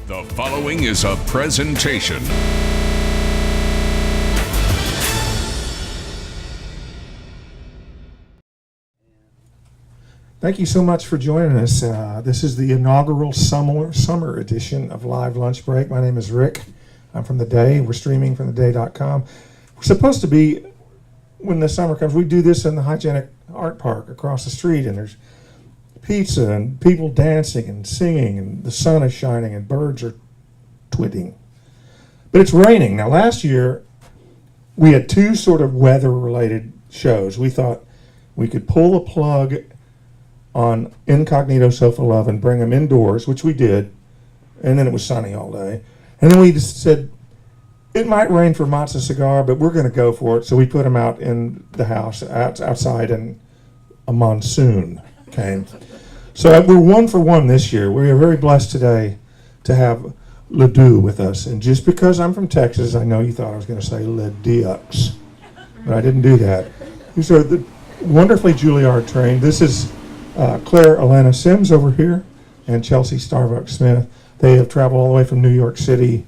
The following is a presentation. Thank you so much for joining us. This is the inaugural summer edition of Live Lunch Break. My name is Rick. I'm from The Day. We're streaming from theday.com. We're supposed to be, when the summer comes, we do this in the Hygienic Art Park across the street, and there's pizza and people dancing and singing, and the sun is shining and birds are twitting. But it's raining. Now, last year, we had two sort of weather-related shows. We thought we could pull a plug on Incognito Sofa Love and bring them indoors, which we did, and then it was sunny all day. And then we just said, it might rain for Matzo Cigar, but we're going to go for it. So we put them out in the house, outside, and a monsoon came. So we're 1 for 1 this year. We are very blessed today to have Deux with us. And just because I'm from Texas, I know you thought I was going to say Deux, but I didn't do that. These are the wonderfully Juilliard trained. This is Claire Elena Sims over here and Chelsea Starbuck Smith. They have traveled all the way from New York City.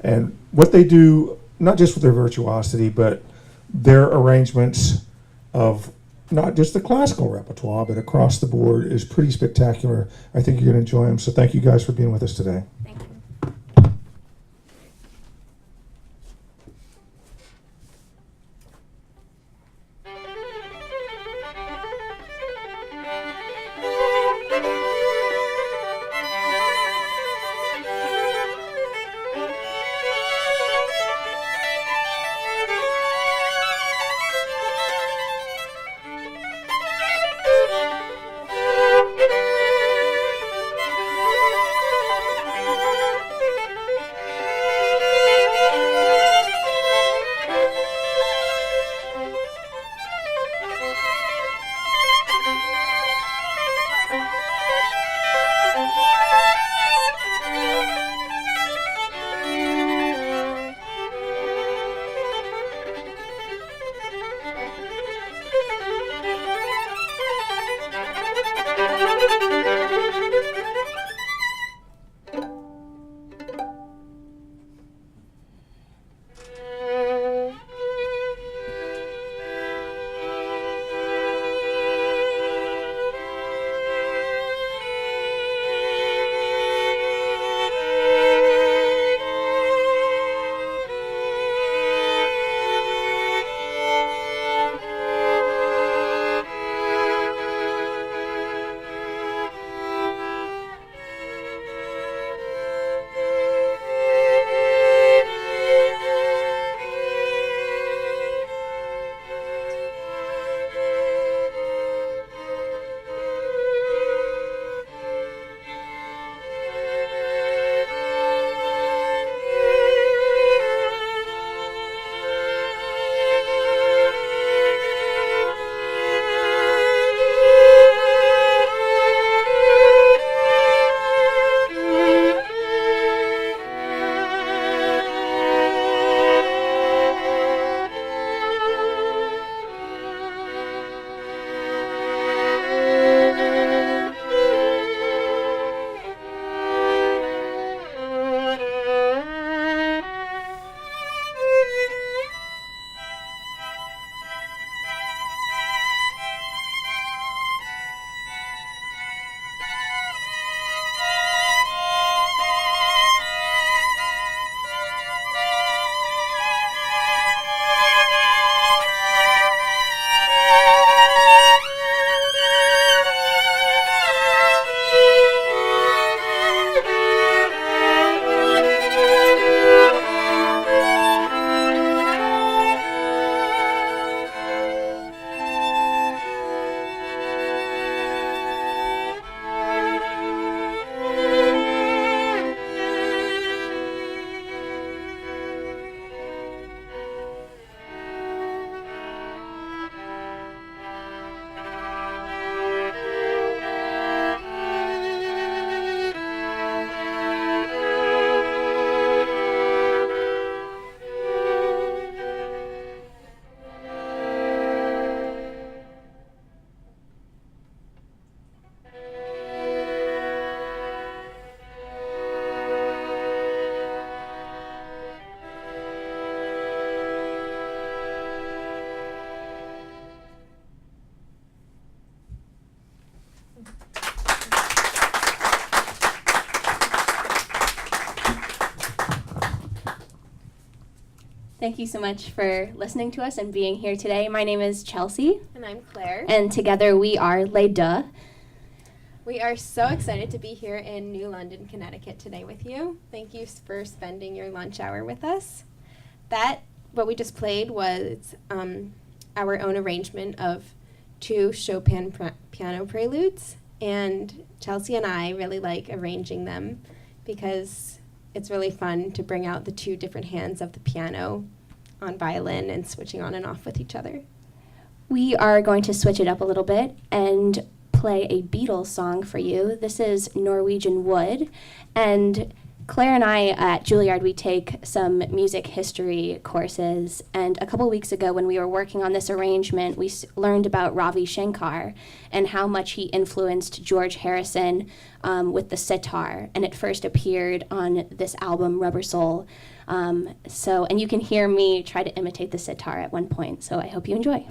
And what they do, not just with their virtuosity, but their arrangements of not just the classical repertoire, but across the board is pretty spectacular. I think you're going to enjoy them. So thank you guys for being with us today. Thank you. Thank you so much for listening to us and being here today. My name is Chelsea. And I'm Claire. And together we are Deux. We are so excited to be here in New London, Connecticut today with you. Thank you for spending your lunch hour with us. What we just played was our own arrangement of 2 Chopin piano preludes. And Chelsea and I really like arranging them because it's really fun to bring out the 2 different hands of the piano on violin and switching on and off with each other. We are going to switch it up a little bit and play a Beatles song for you. This is Norwegian Wood, and Claire and I at Juilliard, we take some music history courses, and a couple weeks ago when we were working on this arrangement, we learned about Ravi Shankar and how much he influenced George Harrison with the sitar, and it first appeared on this album, Rubber Soul. And you can hear me try to imitate the sitar at one point, so I hope you enjoy.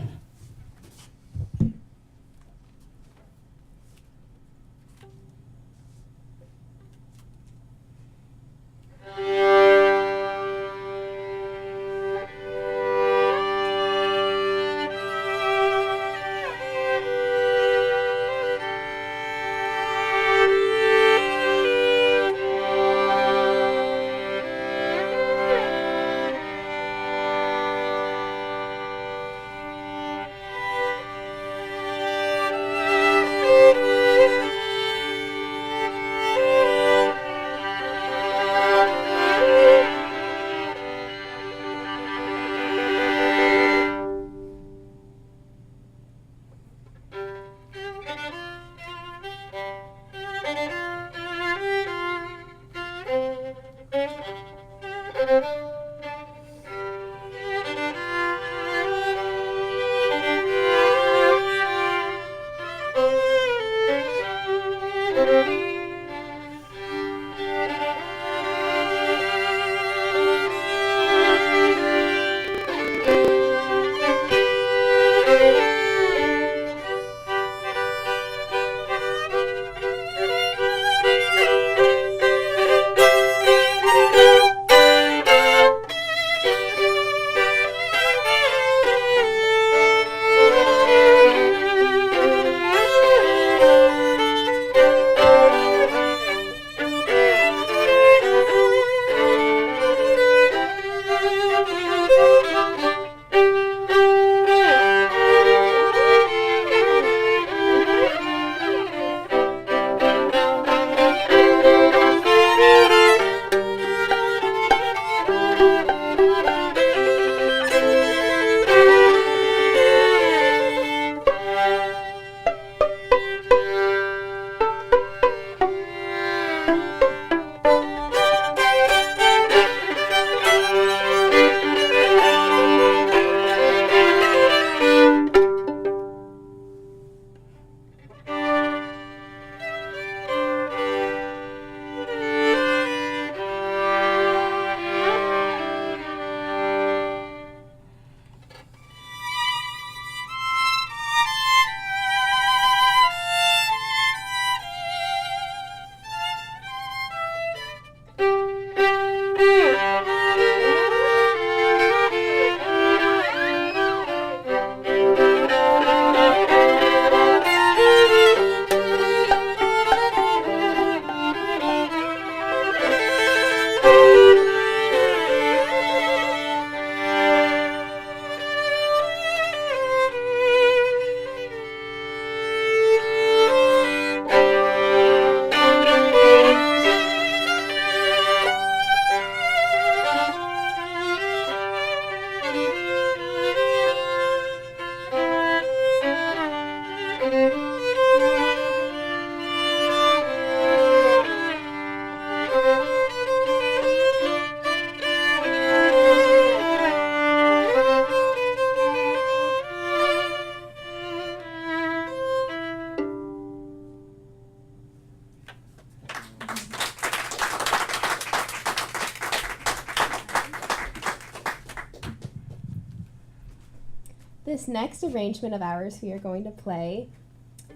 This next arrangement of ours we are going to play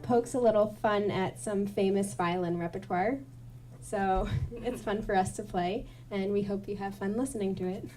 pokes a little fun at some famous violin repertoire. So it's fun for us to play, and we hope you have fun listening to it.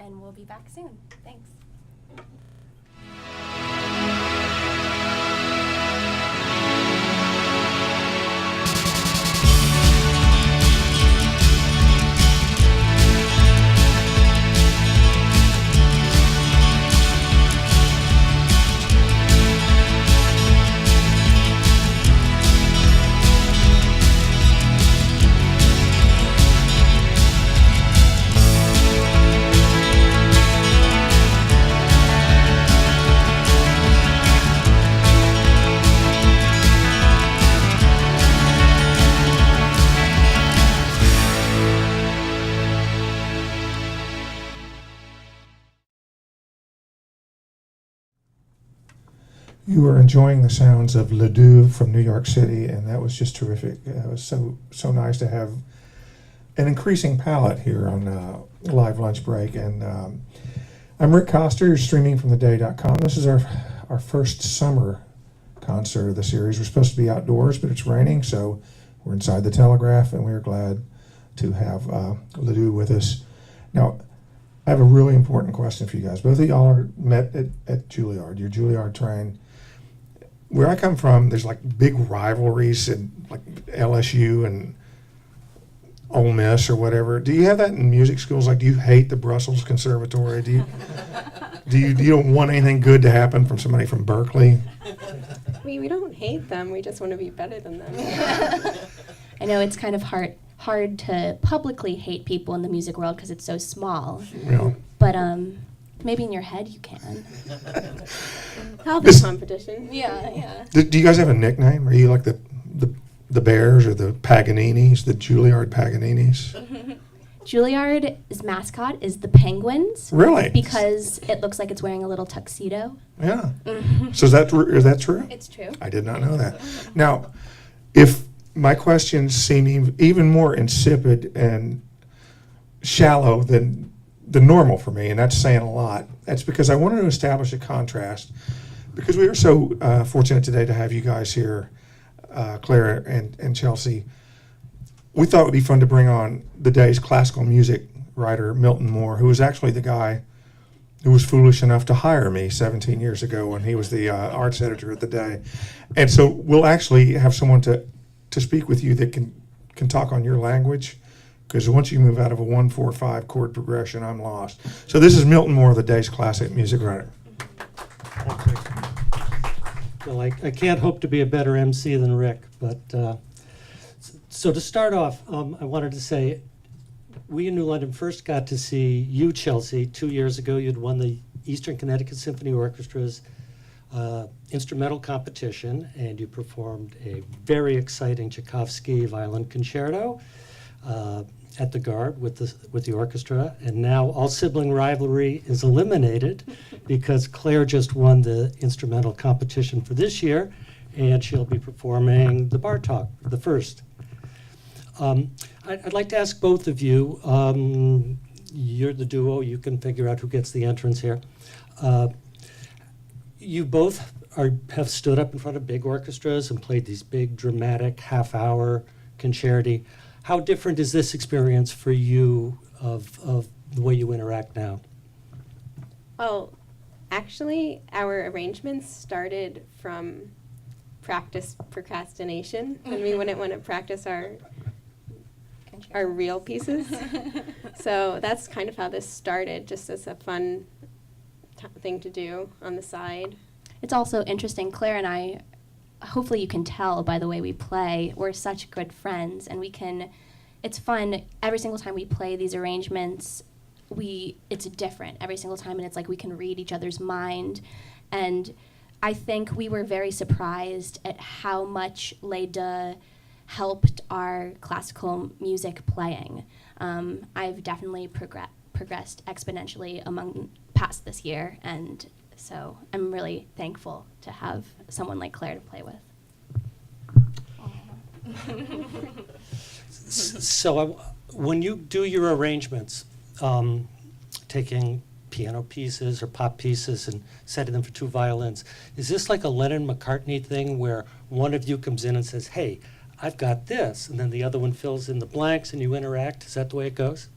and we'll be back soon. Thanks. You were enjoying the sounds of Deux from New York City, and that was just terrific. It was so nice to have an increasing palette here on Live Lunch Break. And I'm Rick Coster. You're streaming from theday.com. This is our first summer concert of the series. We're supposed to be outdoors, but it's raining, so we're inside the Telegraph, and we're glad to have Deux with us. Now, I have a really important question for you guys. Both of y'all are met at Juilliard. You're Juilliard trained. Where I come from, there's like big rivalries in like LSU and Ole Miss or whatever. Do you have that in music schools? Like, do you hate the Brussels Conservatory? Do you don't want anything good to happen from somebody from Berkeley? We don't hate them. We just want to be better than them. I know it's kind of hard to publicly hate people in the music world because it's so small. Yeah. But maybe in your head you can. Healthy competition. Yeah. Do you guys have a nickname? Are you like the Bears or the Paganinis, the Juilliard Paganinis? Juilliard's mascot is the Penguins. Really? Because it looks like it's wearing a little tuxedo. Yeah. So is that true? It's true. I did not know that. Now, if my questions seem even more insipid and shallow than normal for me, and that's saying a lot, that's because I wanted to establish a contrast, because we are so fortunate today to have you guys here, Claire and Chelsea. We thought it would be fun to bring on the day's classical music writer, Milton Moore, who was actually the guy who was foolish enough to hire me 17 years ago when he was the arts editor at the Day. And so we'll actually have someone to speak with you that can talk on your language, because once you move out of a 1-4-5 chord progression, I'm lost. So this is Milton Moore, the day's classic music writer. Well, I can't hope to be a better MC than Rick, but so to start off, I wanted to say we in New London first got to see you, Chelsea, 2 years ago. You'd won the Eastern Connecticut Symphony Orchestra's instrumental competition, and you performed a very exciting Tchaikovsky violin concerto at the Garb with the orchestra. And now all sibling rivalry is eliminated because Claire just won the instrumental competition for this year, and she'll be performing the Bartók, the first. I'd like to ask both of you, you're the duo, you can figure out who gets the entrance here. You both have stood up in front of big orchestras and played these big dramatic half-hour concerti. How different is this experience for you of the way you interact now? Well, actually, our arrangements started from practice procrastination, and we wouldn't want to practice our real pieces. So that's kind of how this started, just as a fun thing to do on the side. It's also interesting, Claire and I, hopefully you can tell by the way we play, we're such good friends, and it's fun every single time we play these arrangements. It's different every single time, and it's like we can read each other's mind. And I think we were very surprised at how much Les Deux helped our classical music playing. I've definitely progressed exponentially past this year, and so I'm really thankful to have someone like Claire to play with. So when you do your arrangements, taking piano pieces or pop pieces and setting them for two violins, is this like a Lennon-McCartney thing where one of you comes in and says, hey, I've got this, and then the other one fills in the blanks and you interact? Is that the way it goes?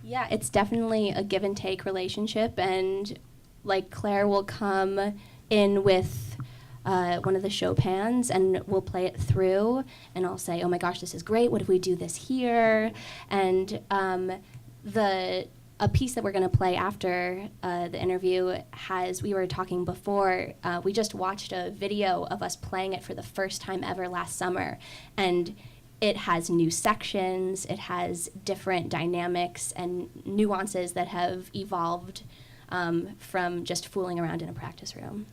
Yeah, it's definitely a give and take relationship, and like Claire will come in with one of the Chopins and we'll play it through, and I'll say, oh my gosh, this is great, what if we do this here? And a piece that we're going to play after the interview we were talking before, we just watched a video of us playing it for the first time ever last summer, and it has new sections, it has different dynamics and nuances that have evolved from just fooling around in a practice room.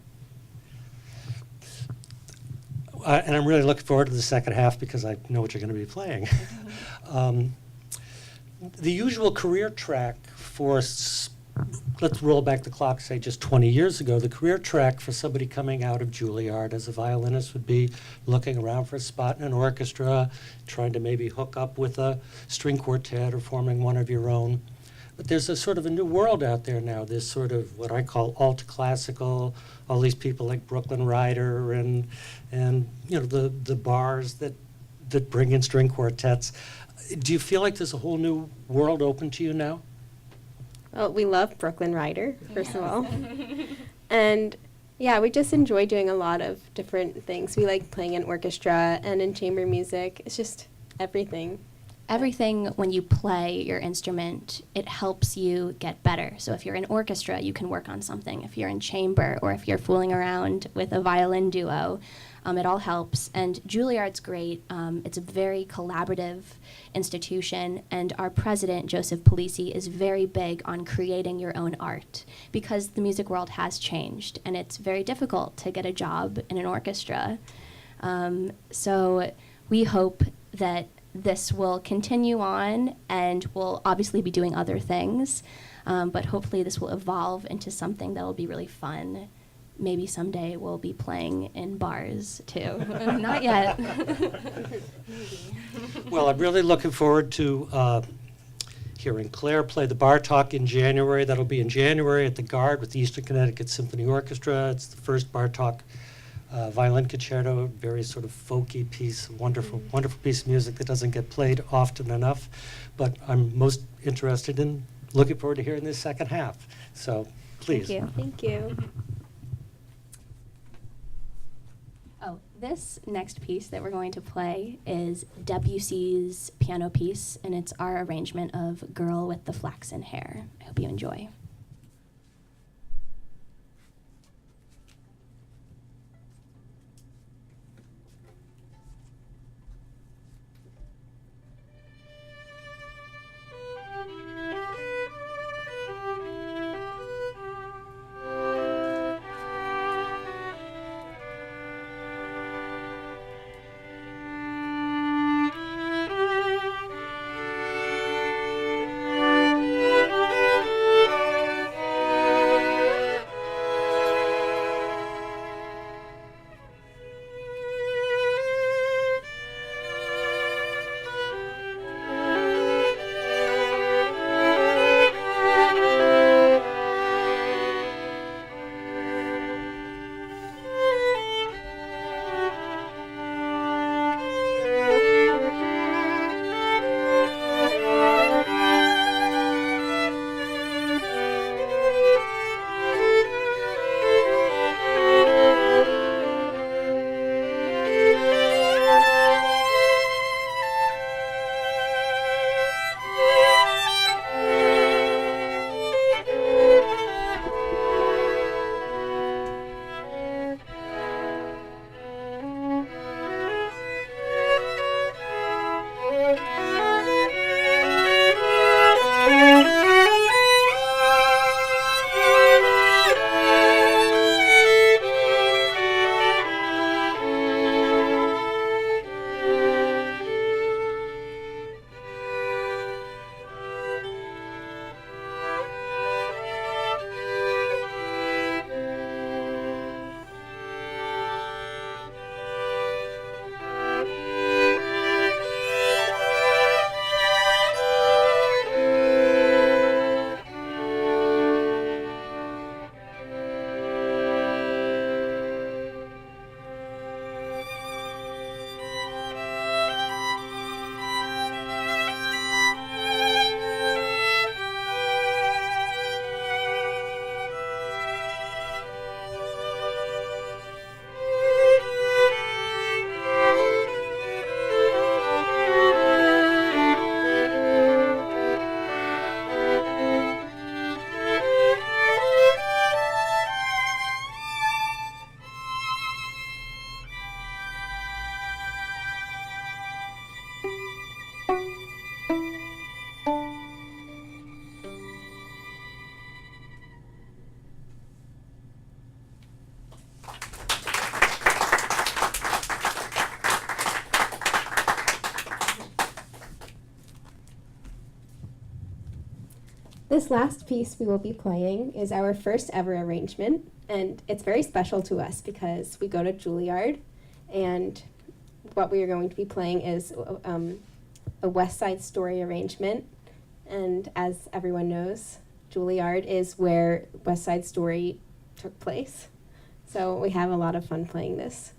And I'm really looking forward to the second half because I know what you're going to be playing. The usual career track for, let's roll back the clock, say just 20 years ago, the career track for somebody coming out of Juilliard as a violinist would be looking around for a spot in an orchestra, trying to maybe hook up with a string quartet or forming one of your own. But there's a sort of a new world out there now, this sort of what I call alt classical, all these people like Brooklyn Ryder and you know the bars that bring in string quartets. Do you feel like there's a whole new world open to you now? Well, we love Brooklyn Ryder, first of all. And yeah, we just enjoy doing a lot of different things. We like playing in orchestra and in chamber music. It's just everything. Everything, when you play your instrument, it helps you get better. So if you're in orchestra, you can work on something. If you're in chamber, or if you're fooling around with a violin duo, it all helps. And Juilliard's great. It's a very collaborative institution, and our president, Joseph Polisi, is very big on creating your own art because the music world has changed, and it's very difficult to get a job in an orchestra. So we hope that this will continue on, and we'll obviously be doing other things, but hopefully this will evolve into something that will be really fun. Maybe someday we'll be playing in bars too. Not yet. Well, I'm really looking forward to hearing Claire play the Bar Talk in January. That'll be in January at the Guard with the Eastern Connecticut Symphony Orchestra. It's the first Bar Talk violin concerto, very sort of folky piece, wonderful piece of music that doesn't get played often enough. But I'm most interested in looking forward to hearing this second half. So please. Thank you. Thank you. Oh, this next piece that we're going to play is Debussy's piano piece, and it's our arrangement of Girl with the Flaxen Hair. I hope you enjoy. This last piece we will be playing is our first ever arrangement, and it's very special to us because we go to Juilliard, and what we are going to be playing is a West Side Story arrangement. And as everyone knows, Juilliard is where West Side Story took place. So we have a lot of fun playing this.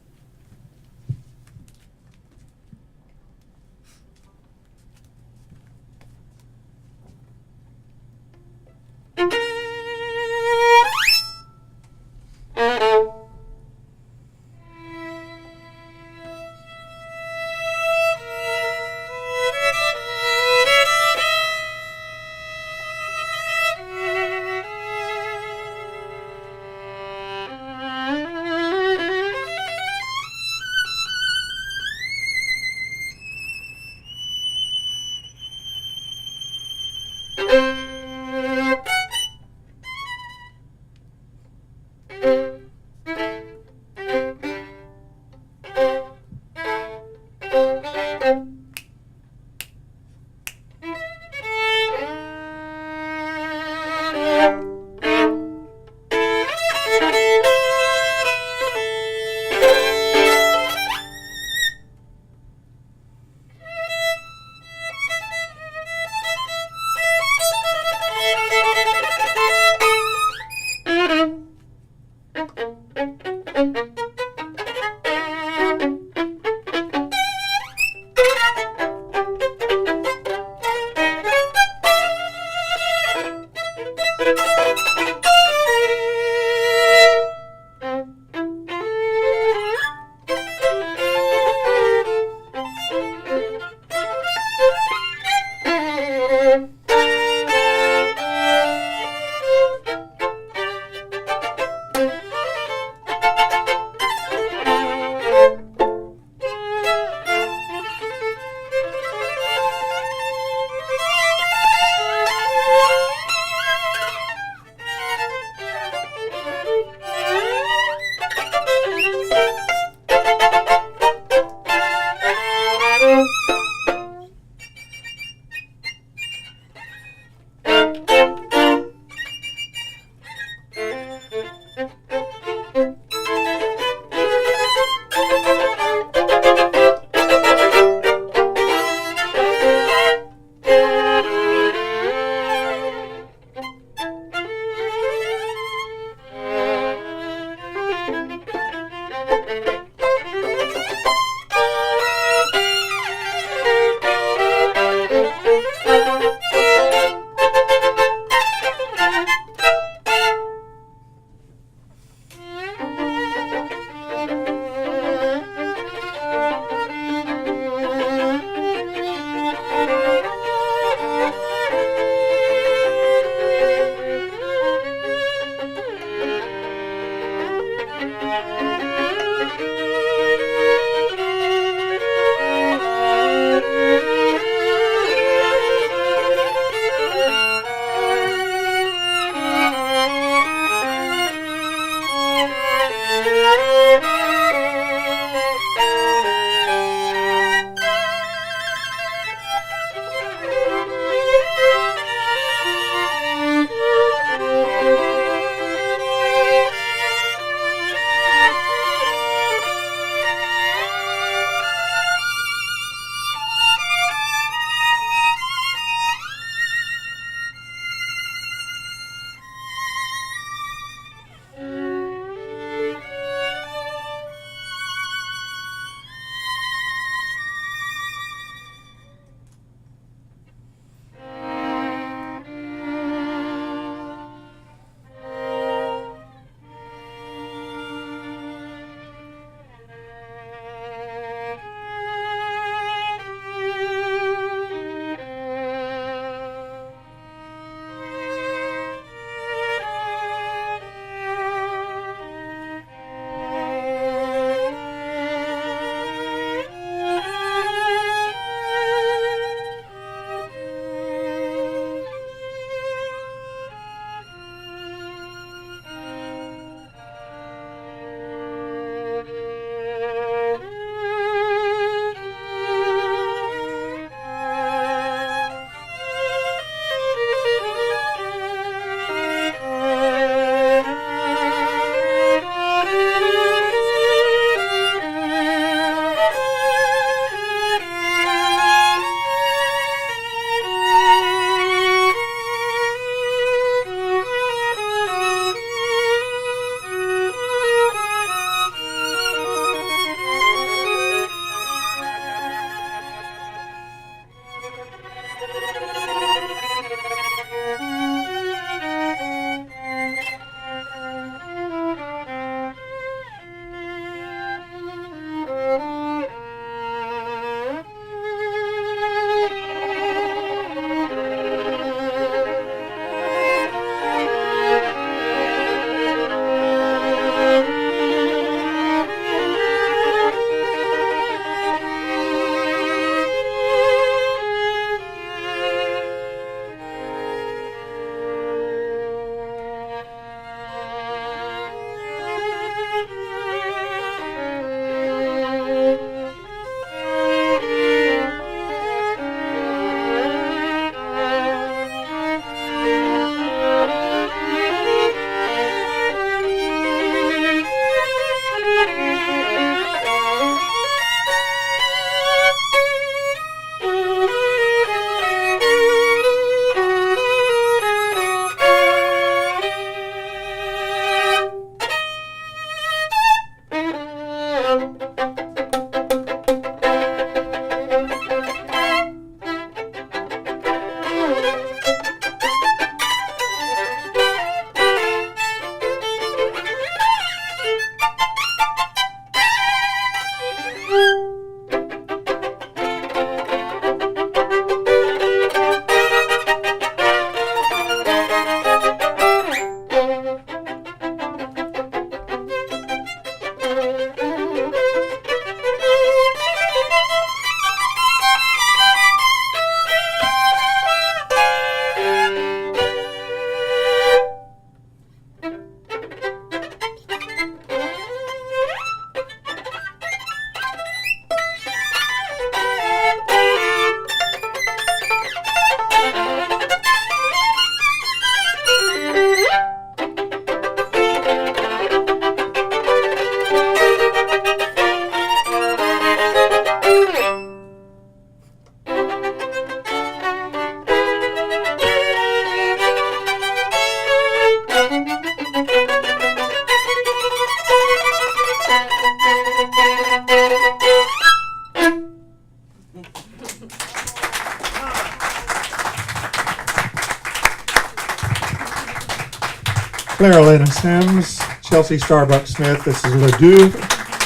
Sims, Chelsea Starbucks Smith. This is Deux,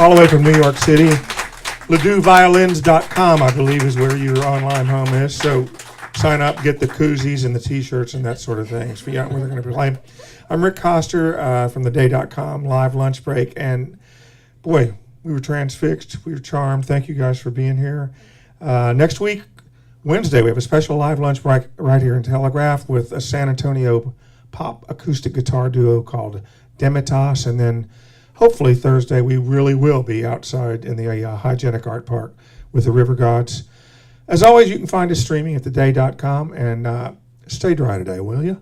all the way from New York City. LeDouxViolins.com, I believe, is where your online home is. So sign up, get the koozies and the T-shirts and that sort of thing. So figure out where they're going to be playing. I'm Rick Coster from theday.com, live lunch break. And boy, we were transfixed. We were charmed. Thank you guys for being here. Next week, Wednesday, we have a special live lunch break right here in Telegraph with a San Antonio pop acoustic guitar duo called Demitas. And then hopefully Thursday, we really will be outside in the Hygienic Art Park with the River Gods. As always, you can find us streaming at theday.com. And stay dry today, will you?